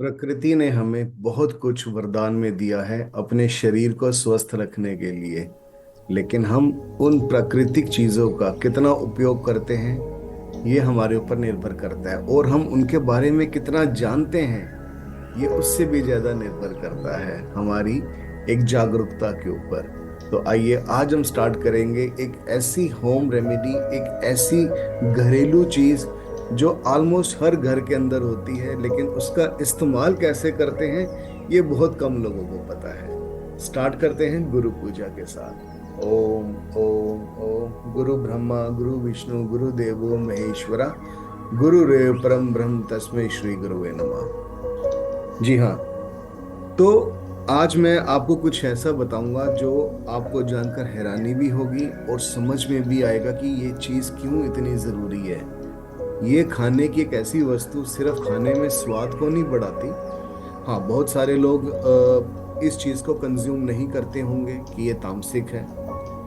प्रकृति ने हमें बहुत कुछ वरदान में दिया है अपने शरीर को स्वस्थ रखने के लिए। लेकिन हम उन प्राकृतिक चीजों का कितना उपयोग करते हैं, ये हमारे ऊपर निर्भर करता है। और हम उनके बारे में कितना जानते हैं, ये उससे भी ज्यादा निर्भर करता है हमारी एक जागरूकता के ऊपर। तो आइए आज हम स्टार्ट करेंगे एक ऐसी होम रेमेडी, एक ऐसी घरेलू चीज जो ऑलमोस्ट हर घर के अंदर होती है, लेकिन उसका इस्तेमाल कैसे करते हैं ये बहुत कम लोगों को पता है। स्टार्ट करते हैं गुरु पूजा के साथ। ओम ओम ओम गुरु ब्रह्मा गुरु विष्णु गुरु देवो महेश्वरा, गुरुरेव परम ब्रह्म तस्मै श्री गुरुवे नमः। जी हाँ। तो आज मैं आपको कुछ ऐसा बताऊंगा जो आपको जानकर हैरानी भी होगी और समझ में भी आएगा कि ये चीज़ क्यों इतनी ज़रूरी है। ये खाने की एक ऐसी वस्तु सिर्फ खाने में स्वाद को नहीं बढ़ाती। हाँ, बहुत सारे लोग इस चीज़ को कंज्यूम नहीं करते होंगे कि ये तामसिक है,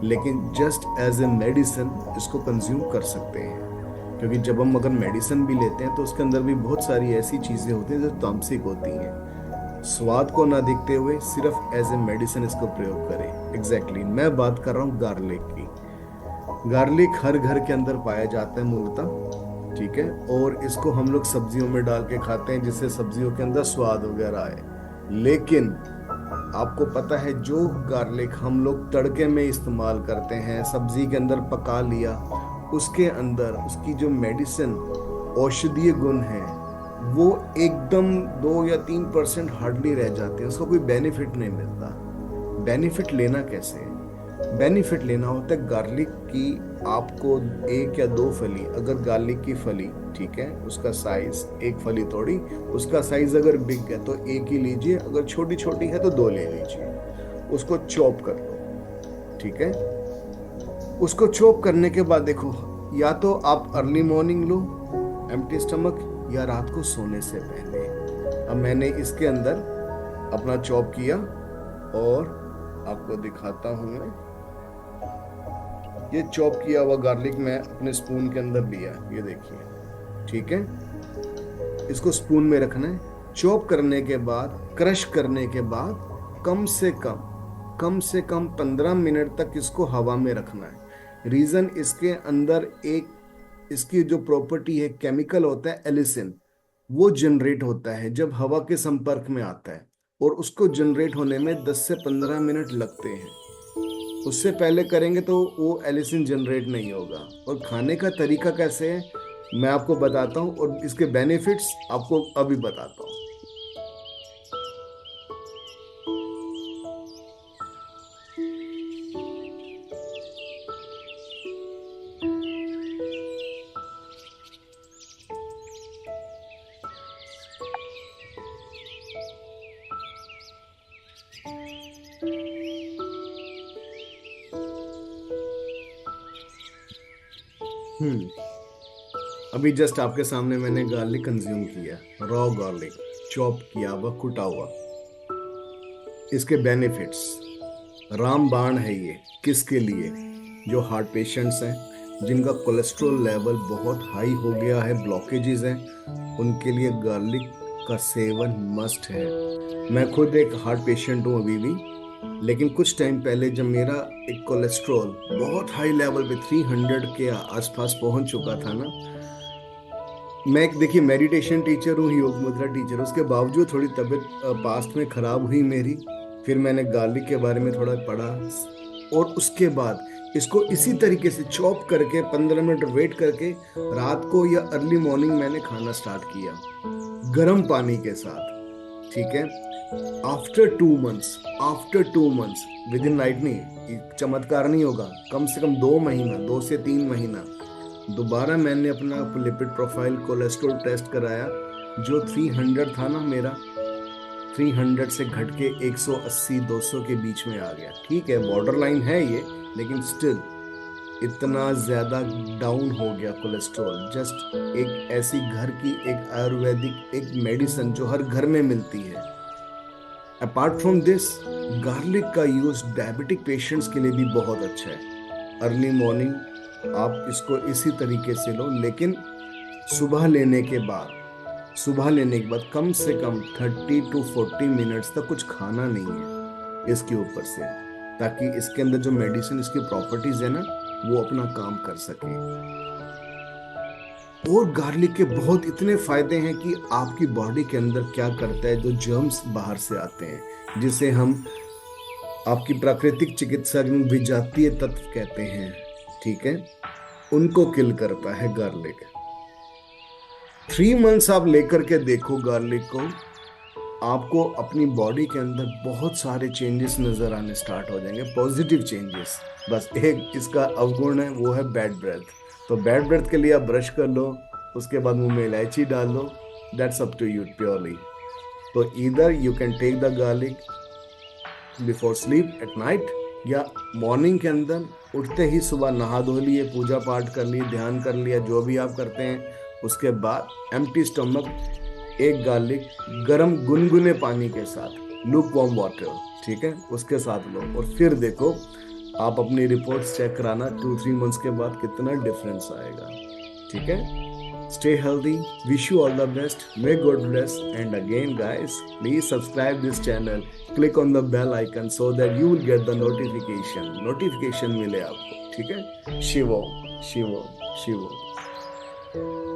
लेकिन जस्ट एज ए मेडिसिन इसको कंज्यूम कर सकते हैं। क्योंकि जब हम अगर मेडिसिन भी लेते हैं तो उसके अंदर भी बहुत सारी ऐसी चीज़ें होती हैं जो तामसिक होती हैं। स्वाद को ना देखते हुए सिर्फ एज ए मेडिसिन इसको प्रयोग करें। एग्जैक्टली मैं बात कर रहा हूँ गार्लिक की। गार्लिक हर घर के अंदर पाया जाता है मूलतः, ठीक है। और इसको हम लोग सब्जियों में डाल के खाते हैं जिससे सब्जियों के अंदर स्वाद वगैरह आए। लेकिन आपको पता है जो गार्लिक हम लोग तड़के में इस्तेमाल करते हैं, सब्जी के अंदर पका लिया, उसके अंदर उसकी जो मेडिसिन औषधीय गुण है वो एकदम 2 या 3% हार्डली रह जाते हैं। उसका कोई बेनिफिट नहीं मिलता। बेनिफिट लेना कैसे है? बेनिफिट लेना होता है गार्लिक की। आपको 1 या 2 फली, अगर गार्लिक की फली, ठीक है, उसका साइज, एक फली तोड़ी, उसका साइज अगर बिग है तो एक ही लीजिए, अगर छोटी छोटी है तो 2 ले लीजिए। उसको चॉप कर लो, ठीक है। उसको चॉप करने के बाद देखो, या तो आप अर्ली मॉर्निंग लो एम्प्टी स्टमक, या रात को सोने से पहले। अब मैंने इसके अंदर अपना चॉप किया और आपको दिखाता हूं मैं। ये चॉप किया हुआ गार्लिक मैं अपने स्पून के अंदर लिया, ये देखिए, ठीक है। इसको स्पून में रखना है। चॉप करने के बाद, क्रश करने के बाद कम से कम 15 मिनट तक इसको हवा में रखना है। रीजन, इसके अंदर एक इसकी जो प्रॉपर्टी है, केमिकल होता है एलिसिन, वो जनरेट होता है जब हवा के संपर्क में आता है। और उसको जनरेट होने में 10 से 15 मिनट लगते हैं। उससे पहले करेंगे तो वो एलिसिन जनरेट नहीं होगा। और खाने का तरीका कैसे है मैं आपको बताता हूँ, और इसके बेनिफिट्स आपको अभी बताता हूँ। हम्म अभी जस्ट आपके सामने मैंने गार्लिक कंज्यूम किया, रॉ गार्लिक, चॉप किया हुआ, कुटा हुआ। इसके बेनिफिट्स रामबाण है ये। किसके लिए? जो हार्ट पेशेंट्स हैं, जिनका कोलेस्ट्रॉल लेवल बहुत हाई हो गया है, ब्लॉकेजेस हैं, उनके लिए गार्लिक का सेवन मस्ट है। मैं खुद एक हार्ट पेशेंट हूँ अभी भी। लेकिन कुछ टाइम पहले जब मेरा एक कोलेस्ट्रॉल बहुत हाई लेवल पे 300 के आसपास पहुंच चुका था ना, मैं एक, देखिए, मेडिटेशन टीचर हूँ, योग मुद्रा टीचर, उसके बावजूद थोड़ी तबीयत पास्ट में खराब हुई मेरी। फिर मैंने गार्लिक के बारे में थोड़ा पढ़ा, और उसके बाद इसको इसी तरीके से चॉप करके 15 मिनट वेट करके रात को या अर्ली मॉर्निंग मैंने खाना स्टार्ट किया, गर्म पानी के साथ, ठीक है। After 2 months, with in night नहीं, ये चमत्कार नहीं होगा, कम से कम 2 महीना, 2 से 3 महीना, दोबारा मैंने अपना लिपिड प्रोफाइल कोलेस्ट्रॉल टेस्ट कराया। जो 300 था ना मेरा, 300 से घट के 180-200 के बीच में आ गया। ठीक है, बॉर्डर लाइन है ये, लेकिन स्टिल इतना ज्यादा डाउन हो गया कोलेस्ट्रॉल। जस्ट एक ऐसी घर की एक आयुर्वेदिक एक मेडिसिन जो हर घर में मिलती है। अपार्ट फ्रॉम दिस, गार्लिक का यूज डायबिटिक पेशेंट्स के लिए भी बहुत अच्छा है। अर्ली मॉर्निंग आप इसको इसी तरीके से लो, लेकिन सुबह लेने के बाद सुबह लेने के बाद कम से कम 30 to 40 मिनट्स तक कुछ खाना नहीं है इसके ऊपर से, ताकि इसके अंदर जो मेडिसिन, इसकी प्रॉपर्टीज है ना, वो अपना काम कर सके। और गार्लिक के बहुत इतने फायदे हैं कि आपकी बॉडी के अंदर क्या करता है, जो जर्म्स बाहर से आते हैं, जिसे हम आपकी प्राकृतिक चिकित्सा में विजातीय तत्व कहते हैं, ठीक है, उनको किल करता है गार्लिक। 3 मंथ्स आप लेकर के देखो गार्लिक को, आपको अपनी बॉडी के अंदर बहुत सारे चेंजेस नजर आने स्टार्ट हो जाएंगे, पॉजिटिव चेंजेस। बस एक इसका अवगुण है, वो है बैड ब्रेथ। तो बैड ब्रेथ के लिए आप ब्रश कर लो, उसके बाद मुंह में इलायची डाल लो, that's up to you purely. तो either you can take the garlic before sleep at night, या मॉर्निंग के अंदर उठते ही सुबह नहा धो लिए, पूजा पाठ कर लिए, ध्यान कर लिया, जो भी आप करते हैं, उसके बाद एम्प्टी स्टमक एक गार्लिक गरम गुनगुने पानी के साथ, लूक वार्म वाटर, ठीक है, उसके साथ लो। और फिर देखो, आप अपनी रिपोर्ट्स चेक कराना 2-3 मंथ्स के बाद कितना डिफरेंस आएगा, ठीक है। Stay healthy. Wish you all the best. May God bless. And again, guys, please subscribe this channel. Click on the bell icon so that you will get the notification. Notification मिले आपको, ठीक है। शिवो शिवो शिवो।